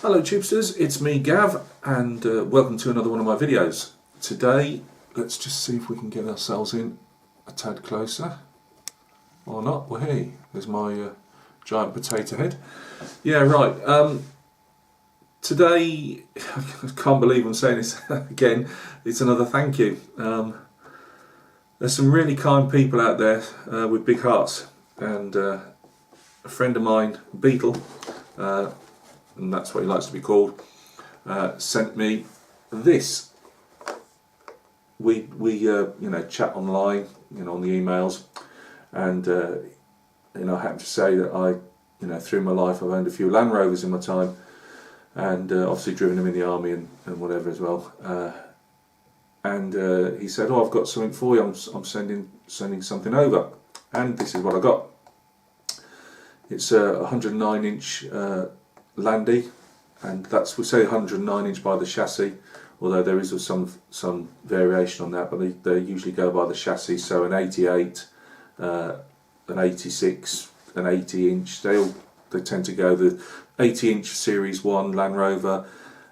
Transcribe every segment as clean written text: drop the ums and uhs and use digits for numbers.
Hello Tubesters, it's me Gav, and welcome to another one of my videos. Today, let's just see if we can get ourselves in a tad closer, or not. Well, hey, there's my giant potato head. Yeah, right, today, I can't believe I'm saying this again, it's another thank you. There's some really kind people out there with big hearts, and a friend of mine, Beetle, and that's what he likes to be called, sent me this. We you know, chat online, you know, on the emails, and you know, I happen to say that I, you know, through my life I've owned a few Land Rovers in my time, and obviously driven them in the army and whatever as well. And he said, "Oh, I've got something for you. I'm sending something over," and this is what I got. It's a 109-inch Landy, and that's, we say 109-inch by the chassis, although there is some variation on that, but they usually go by the chassis. So an 88, an 86, an 80-inch, they tend to go the 80-inch Series 1 Land Rover,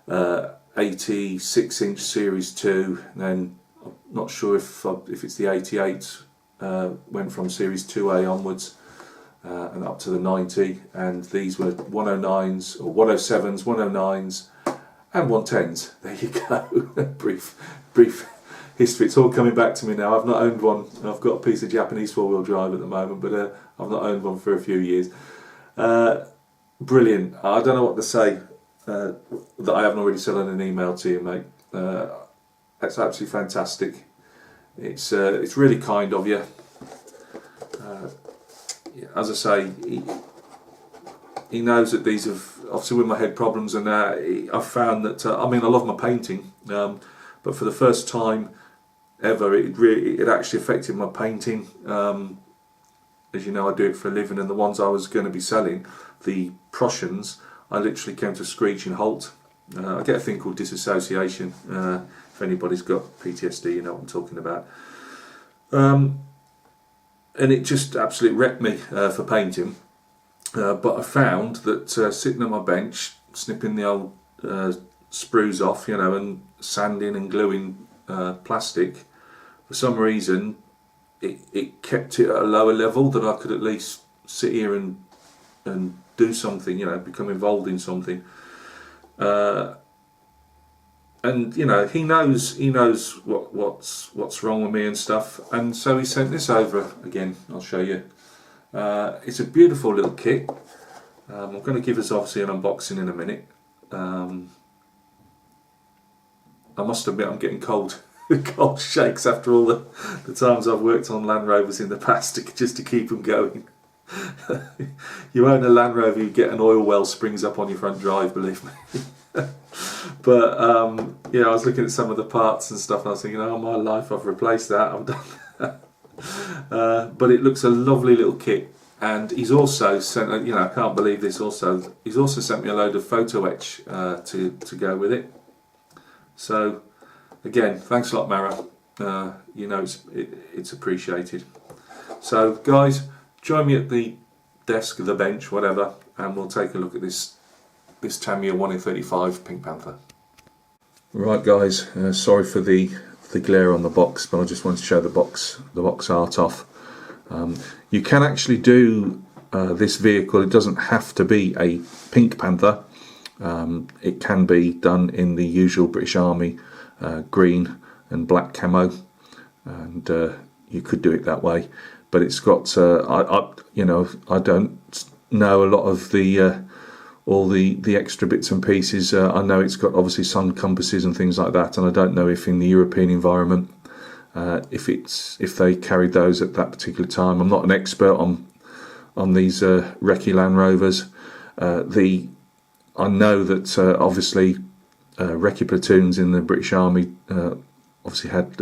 86-inch Series 2, and then I'm not sure if it's the 88 went from Series 2A onwards. And up to the 90, and these were 109s or 107s, 109s and 110s. There you go. brief history. It's all coming back to me now. I've not owned one. I've got a piece of Japanese four-wheel drive at the moment, but I've not owned one for a few years. Brilliant. I don't know what to say that I haven't already said on an email to you, mate. That's absolutely fantastic. It's really kind of you. As I say, he knows that these have, obviously with my head problems and I've found that, I mean, I love my painting, but for the first time ever it actually affected my painting. As you know, I do it for a living, and the ones I was going to be selling, the Prussians, I literally came to a screeching halt. I get a thing called disassociation. If anybody's got PTSD, you know what I'm talking about. And it just absolutely wrecked me for painting. But I found that sitting on my bench, snipping the old sprues off, you know, and sanding and gluing plastic, for some reason it kept it at a lower level, that I could at least sit here and do something, you know, become involved in something. And you know, he knows what's wrong with me and stuff, and so he sent this over again. I'll show you. It's a beautiful little kit. I'm going to give us obviously an unboxing in a minute. I must admit I'm getting cold shakes after all the times I've worked on Land Rovers in the past just to keep them going. You own a Land Rover, you get an oil well springs up on your front drive, believe me. But yeah, I was looking at some of the parts and stuff, and I was thinking, oh my life, I've replaced that, I've done that. But it looks a lovely little kit, and he's also sent, you know, I can't believe this, he's also sent me a load of photo etch to go with it. So again, thanks a lot, Marra. You know, it's appreciated. So guys, join me at the desk, the bench, whatever, and we'll take a look at this Tamiya 1 in 35 Pink Panther. Right guys, sorry for the glare on the box, but I just wanted to show the box art off. You can actually do this vehicle, it doesn't have to be a Pink Panther. It can be done in the usual British Army green and black camo, and you could do it that way, but it's got you know, I don't know a lot of the all the extra bits and pieces. I know it's got obviously sun compasses and things like that, and I don't know if in the European environment if they carried those at that particular time. I'm not an expert on these recce Land Rovers. I know that obviously recce platoons in the British Army obviously had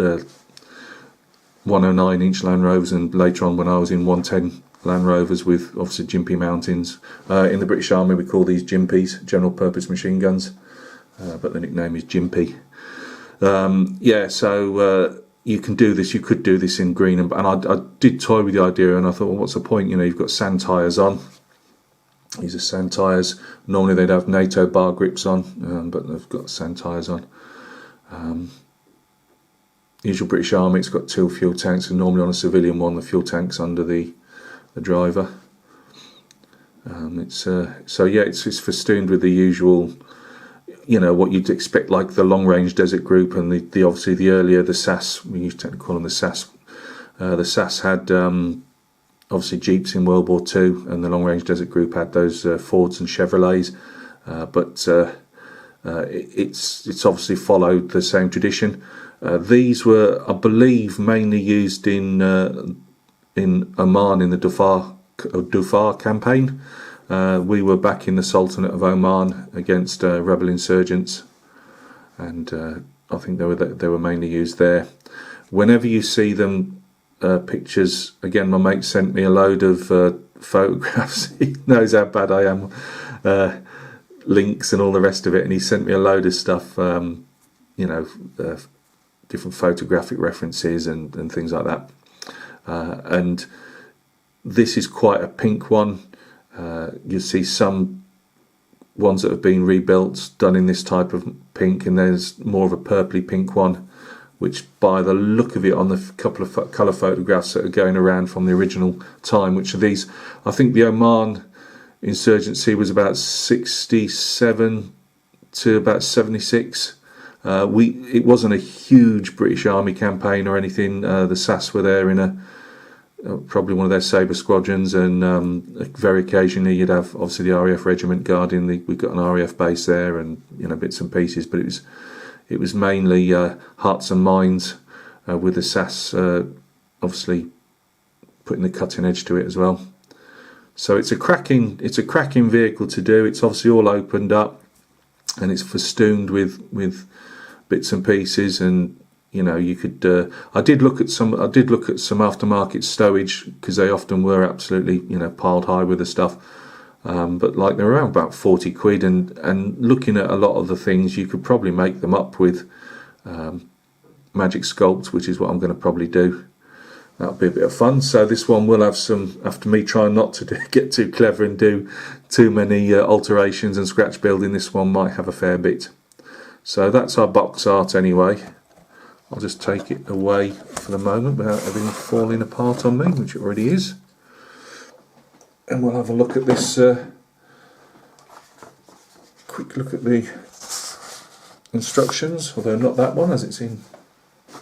109-inch Land Rovers, and later on when I was in 110 Land Rovers with obviously Gympie Mountains. In the British Army we call these Gympies, general purpose machine guns, but the nickname is Gympie. Yeah, so you can do this, you could do this in green, and I did toy with the idea, and I thought, well, what's the point, you know, you've got sand tyres on, These are sand tyres. Normally they'd have NATO bar grips on, but they've got sand tyres on. Usual British Army, it's got 2 fuel tanks, and normally on a civilian one the fuel tank's under the driver. So yeah, it's festooned with the usual, what you'd expect, like the long range desert group, and the obviously the earlier, the SAS, we used to call them the SAS. The SAS had obviously Jeeps in World War II, and the long range desert group had those Fords and Chevrolets, but it's obviously followed the same tradition. These were, I believe, mainly used in Oman in the Dhofar campaign. We were back in the Sultanate of Oman against rebel insurgents, and I think they were mainly used there. Whenever you see them, pictures, again, my mate sent me a load of photographs. He knows how bad I am, links and all the rest of it, and he sent me a load of stuff, different photographic references and things like that. And this is quite a pink one. You see some ones that have been rebuilt done in this type of pink, and there's more of a purpley pink one, which by the look of it on the couple of colour photographs that are going around from the original time, which are these, I think the Oman insurgency was about 67 to about 76. It wasn't a huge British Army campaign or anything. The SAS were there in probably one of their Sabre squadrons, and very occasionally you'd have obviously the RAF regiment guarding we've got an RAF base there, and bits and pieces, but it was mainly Hearts and Minds, with the SAS obviously putting the cutting edge to it as well. So it's a cracking vehicle to do. It's obviously all opened up, and it's festooned with bits and pieces, and you could. I did look at some aftermarket stowage, because they often were absolutely piled high with the stuff. But like they're around about 40 quid, and looking at a lot of the things, you could probably make them up with Magic Sculpt, which is what I'm going to probably do. That'll be a bit of fun. So this one will have some, after me trying not to get too clever and do too many alterations and scratch building, this one might have a fair bit. So that's our box art anyway. I'll just take it away for the moment without everything falling apart on me, which it already is. And we'll have a look at this, quick look at the instructions, although not that one, as it's in,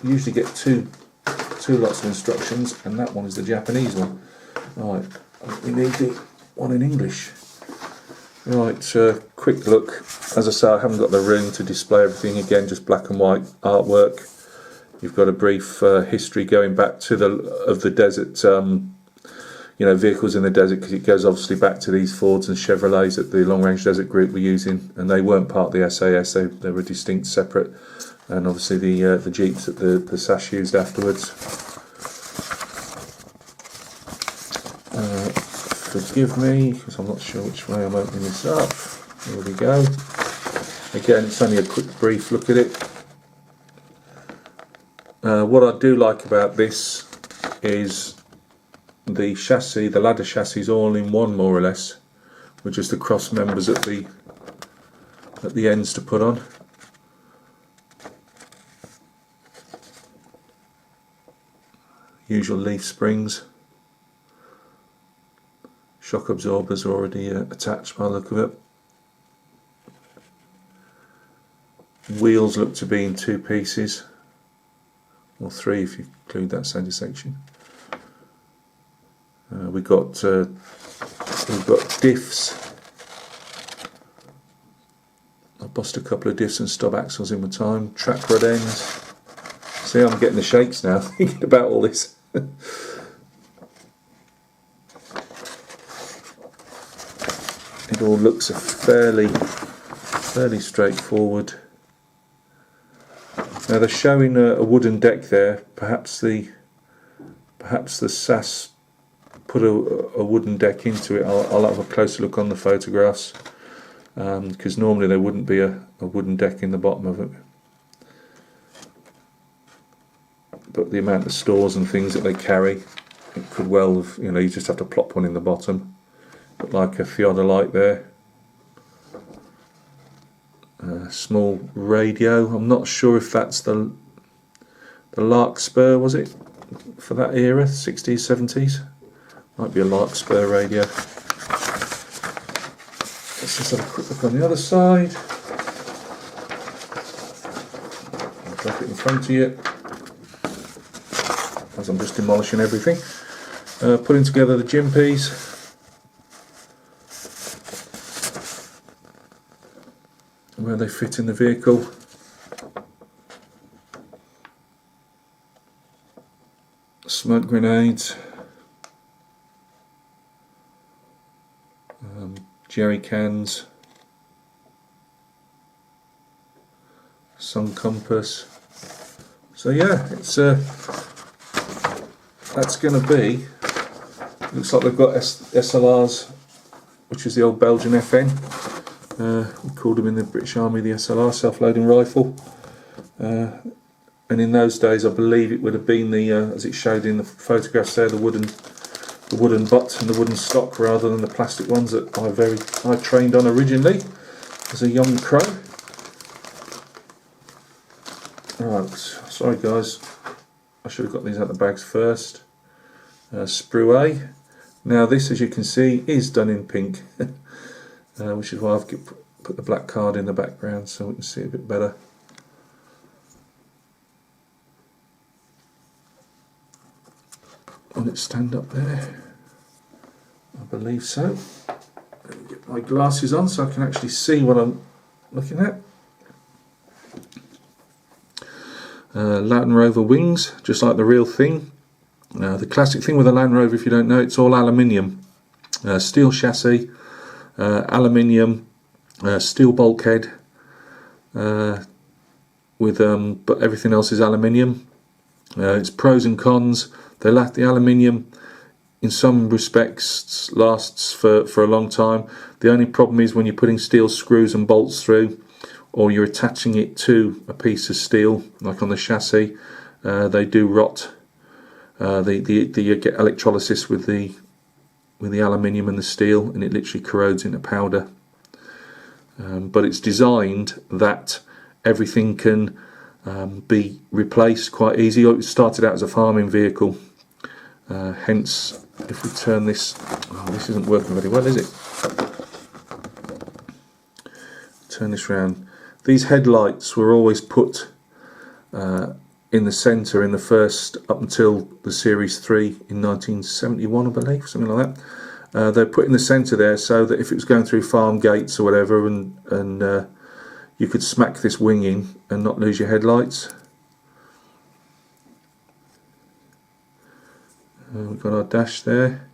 you usually get two lots of instructions, and that one is the Japanese one. Right, we need the one in English. Right, quick look. As I say, I haven't got the room to display everything. Again, just black and white artwork. You've got a brief history going back to the desert, vehicles in the desert, because it goes obviously back to these Fords and Chevrolets that the long range desert group were using, and they weren't part of the SAS. They were distinct, separate, and obviously the Jeeps that the SAS used afterwards. Forgive me, because I'm not sure which way I'm opening this up. There we go. Again, it's only a quick brief look at it. What I do like about this is the chassis, the ladder chassis is all in one, more or less, with just the cross members at the ends to put on. Usual leaf springs. Shock absorbers are already attached by the look of it. Wheels look to be in 2 pieces, or 3 if you include that centre section. We've got diffs. I bust a couple of diffs and stub axles in my time. Track rod ends. See, I'm getting the shakes now thinking about all this. It all looks fairly straightforward. Now they're showing a wooden deck there. Perhaps the SAS put a wooden deck into it. I'll have a closer look on the photographs, because normally there wouldn't be a wooden deck in the bottom of it. But the amount of stores and things that they carry, it could well have, you just have to plop one in the bottom. Got like a theodolite there. Small radio. I'm not sure if that's the Larkspur, was it, for that era, 60s, 70s? Might be a Larkspur radio. Let's just have a quick look on the other side. I'll drop it in front of you as I'm just demolishing everything. Putting together the jimpies. Where they fit in the vehicle. Smoke grenades. Jerry cans. Sun compass. So yeah, it's that's going to be. Looks like they've got SLRs, which is the old Belgian FN. We called them in the British Army the SLR, self-loading rifle. And in those days, I believe it would have been the, as it showed in the photographs there, the wooden butt and the wooden stock rather than the plastic ones that I trained on originally as a young crow. Right, sorry guys, I should have got these out of the bags first. Sprue A. Now this, as you can see, is done in pink, which is why I've put the black card in the background so we can see it a bit better. Will it stand up there? I believe so. Let me get my glasses on so I can actually see what I'm looking at. Land Rover wings, just like the real thing. The classic thing with a Land Rover, if you don't know, it's all aluminium. Steel chassis, aluminium, steel bulkhead, with but everything else is aluminium. Its pros and cons. They lack the aluminium. In some respects, lasts for a long time. The only problem is when you're putting steel screws and bolts through, or you're attaching it to a piece of steel, like on the chassis, they do rot. You get electrolysis with the aluminium and the steel, and it literally corrodes into powder. But it's designed that everything can be replaced quite easy. It started out as a farming vehicle, hence if we turn this, this isn't working very well, is it? Turn this round. These headlights were always put in the centre in the first, up until the Series 3 in 1971 I believe, something like that. They're put in the centre there so that if it was going through farm gates or whatever, and you could smack this wing in and not lose your headlights. We've got our dash there.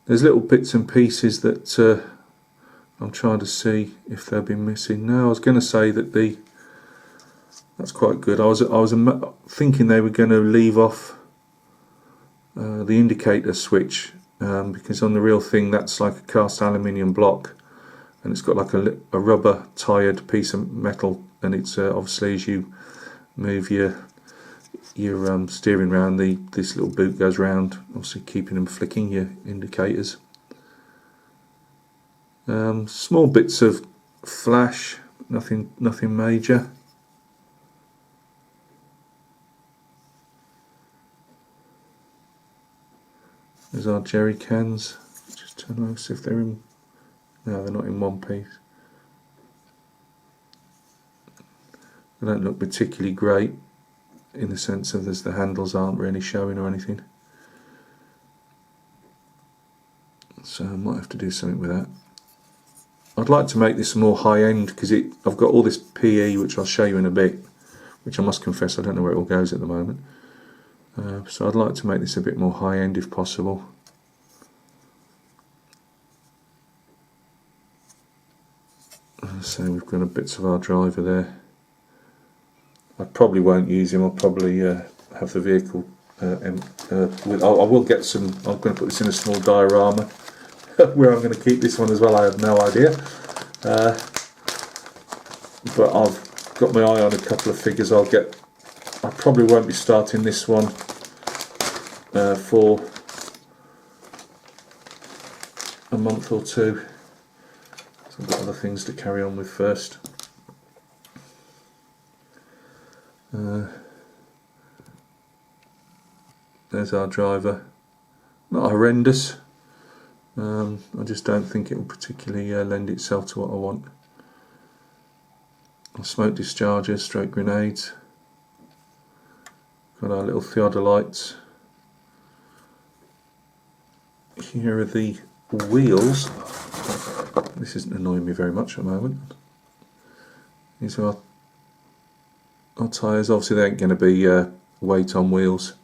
There's little bits and pieces that I'm trying to see if they've been missing. No, I was going to say that that's quite good. I was thinking they were going to leave off the indicator switch, because on the real thing that's like a cast aluminium block, and it's got like a rubber tired piece of metal, and it's obviously as you move your steering round, this little boot goes round, obviously keeping them flicking your indicators. Small bits of flash, nothing major. There's our jerry cans. Just turn around, see if they're in. No, they're not in one piece. They don't look particularly great in the sense of the handles aren't really showing or anything. So I might have to do something with that. I'd like to make this more high end because I've got all this PE, which I'll show you in a bit, which I must confess I don't know where it all goes at the moment. So I'd like to make this a bit more high end if possible. So we've got a bits of our driver there. I probably won't use him. I'll probably have the vehicle I will get some. I'm going to put this in a small diorama where I'm going to keep this one as well. I have no idea, but I've got my eye on a couple of figures. I probably won't be starting this one for month or two. So I've got other things to carry on with first. There's our driver. Not horrendous. I just don't think it will particularly lend itself to what I want. Smoke dischargers, stroke grenades. Got our little theodolites. Here are the wheels. This isn't annoying me very much at the moment. These are our tyres. Obviously they ain't going to be weight on wheels.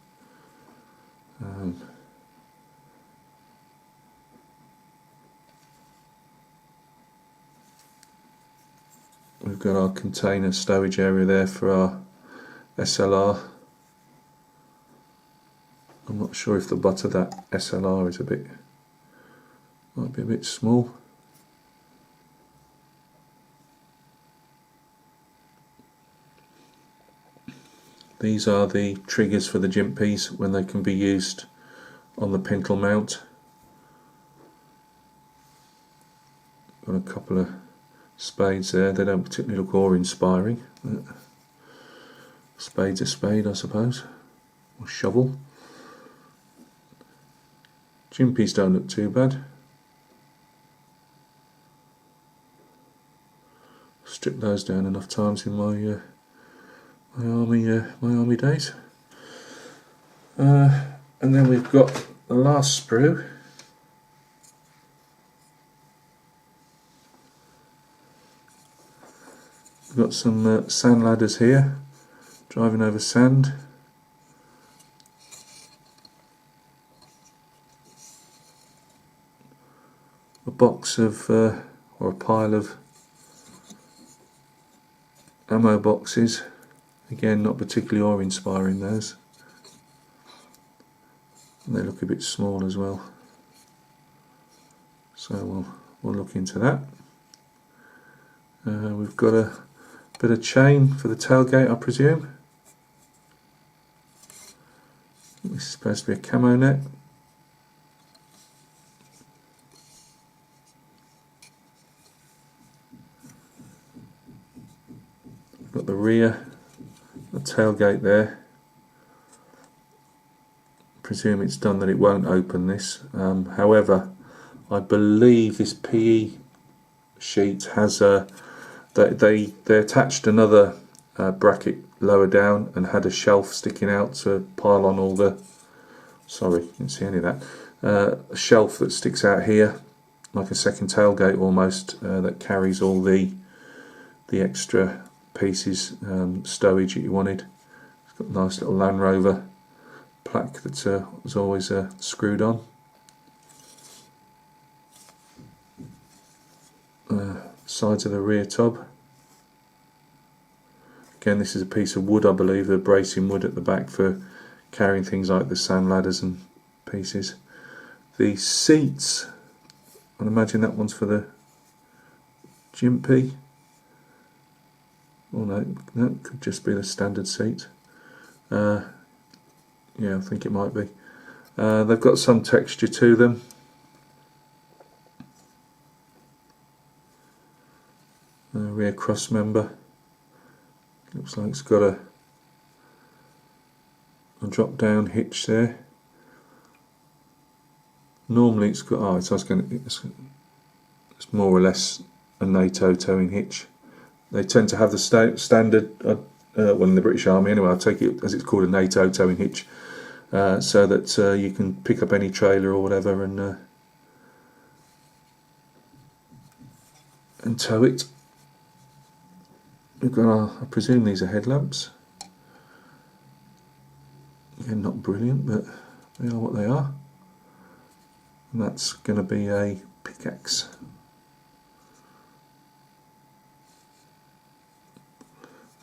We've got our container stowage area there for our SLR. I'm not sure if the butt of that SLR is might be a bit small. These are the triggers for the jimpies when they can be used on the pintle mount. Got a couple of spades there. They don't particularly look awe-inspiring. Spade's a spade, I suppose, or shovel. Jimpies don't look too bad. Stripped those down enough times in my my army days. And then we've got the last sprue. We've got some sand ladders here, driving over sand. A box of, or a pile of ammo boxes. Again, not particularly awe-inspiring those. And they look a bit small as well. So we'll look into that. We've got a bit of chain for the tailgate, I presume. This is supposed to be a camo net. Got the rear, the tailgate there. Presume it's done that it won't open this. However, I believe this PE sheet has a. They attached another bracket lower down and had a shelf sticking out to pile on all the. Sorry, you didn't see any of that. A shelf that sticks out here, like a second tailgate almost, that carries all the extra pieces, stowage that you wanted. It's got a nice little Land Rover plaque that was always screwed on. Sides of the rear tub. Again, this is a piece of wood, I believe, the bracing wood at the back for carrying things like the sand ladders and pieces. The seats, I'd imagine that one's for the jimpy. Oh no, that could just be the standard seat. Yeah, I think it might be. They've got some texture to them. Rear cross member. Looks like it's got a drop down hitch there. Normally it's got, it's more or less a NATO towing hitch. They tend to have the standard, well, in the British Army anyway, I'll take it as it's called, a NATO towing hitch, so that you can pick up any trailer or whatever and tow it. We've got our, I presume these are headlamps. Again, not brilliant, but they are what they are. And that's going to be a pickaxe.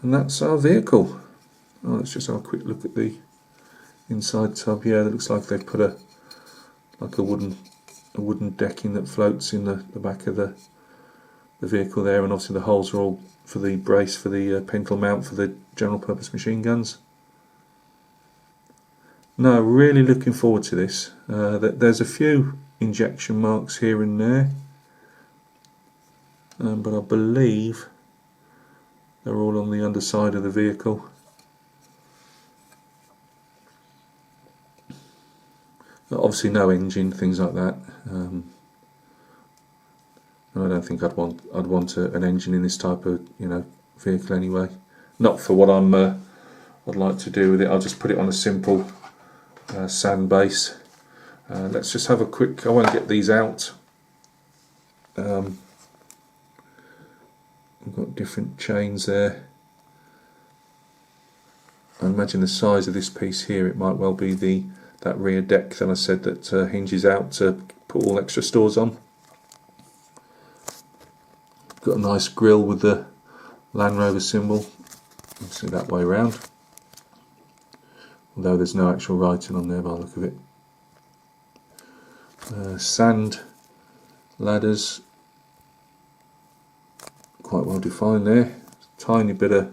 And that's our vehicle. Oh, let's just have a quick look at the inside tub. Yeah, it looks like they've put a wooden decking that floats in the back of the vehicle there, and obviously the holes are all for the brace for the pintle mount for the general purpose machine guns. No, really looking forward to this. There's a few injection marks here and there, but I believe they're all on the underside of the vehicle. Obviously no engine, things like that. I don't think I'd want an engine in this type of vehicle anyway. Not for what I'd like to do with it. I'll just put it on a simple sand base. Let's just have a quick. I won't get these out. We've got different chains there. I imagine the size of this piece here, it might well be that rear deck that I said that hinges out to put all extra stores on. Got a nice grille with the Land Rover symbol, obviously that way around, although there's no actual writing on there by the look of it. Sand ladders, quite well defined there, tiny bit of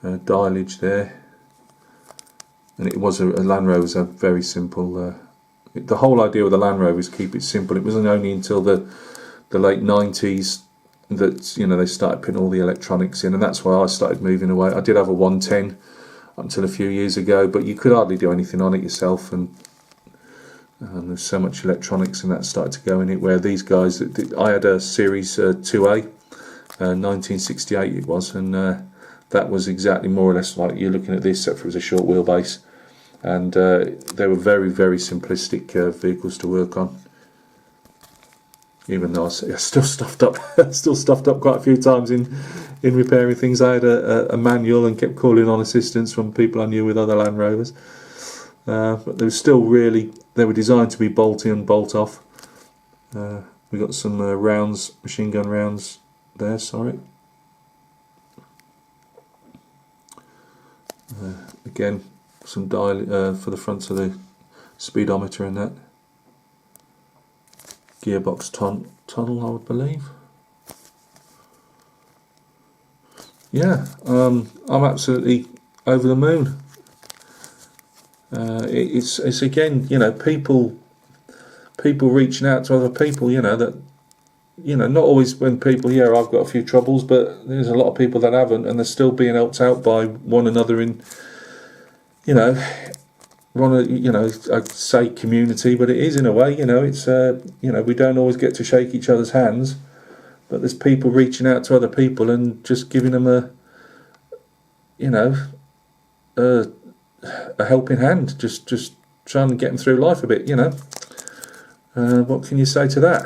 dialage there, and it was a Land Rover, was a very simple, the whole idea with the Land Rover is keep it simple. It wasn't only until the late 90s that they started putting all the electronics in, and that's why I started moving away. I did have a 110 until a few years ago, but you could hardly do anything on it yourself, and there's so much electronics and that started to go in it, where these guys, I had a Series 2A, 1968 it was, and that was exactly more or less like you're looking at this, except for it was a short wheelbase, and they were very, very simplistic vehicles to work on. Even though I was still stuffed up quite a few times in repairing things. I had a manual and kept calling on assistance from people I knew with other Land Rovers. But they were still they were designed to be bolt in, bolt off. We got some rounds, machine gun rounds there, sorry. Again, some dial for the fronts of the speedometer and that. Gearbox tunnel, I would believe. Yeah, I'm absolutely over the moon. It's again, people reaching out to other people, that not always when people, I've got a few troubles, but there's a lot of people that haven't, and they're still being helped out by one another in, I'd say community, but it is in a way, it's, we don't always get to shake each other's hands, but there's people reaching out to other people and just giving them a helping hand, just trying to get them through life a bit, what can you say to that?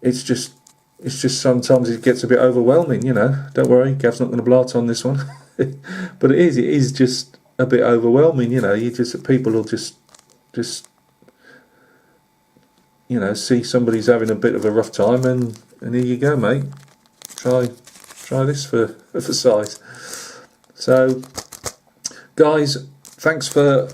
It's just sometimes it gets a bit overwhelming, Don't worry, Gav's not going to blart on this one. But it is just a bit overwhelming, people will just see somebody's having a bit of a rough time, and here you go, mate, try this for size. So guys, thanks for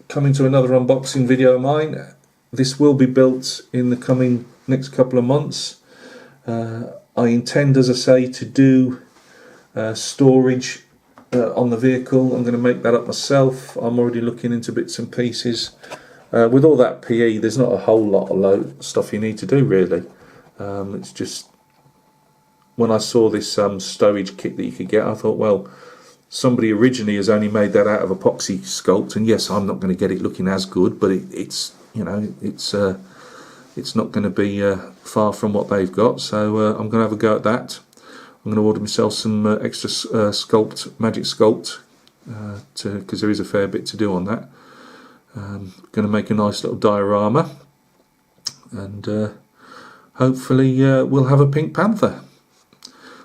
coming to another unboxing video of mine. This will be built in the coming next couple of months. I intend, as I say, to do storage on the vehicle. I'm going to make that up myself. I'm already looking into bits and pieces. With all that PE, there's not a whole lot of stuff you need to do, really. It's just, when I saw this stowage kit that you could get, I thought, well, somebody originally has only made that out of epoxy sculpt, and yes, I'm not going to get it looking as good, but it's not going to be far from what they've got. So I'm going to have a go at that. I'm going to order myself some extra magic sculpt, because there is a fair bit to do on that. Going to make a nice little diorama, and hopefully we'll have a Pink Panther.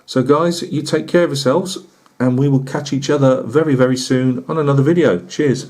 So guys, you take care of yourselves, and we will catch each other very, very soon on another video. Cheers.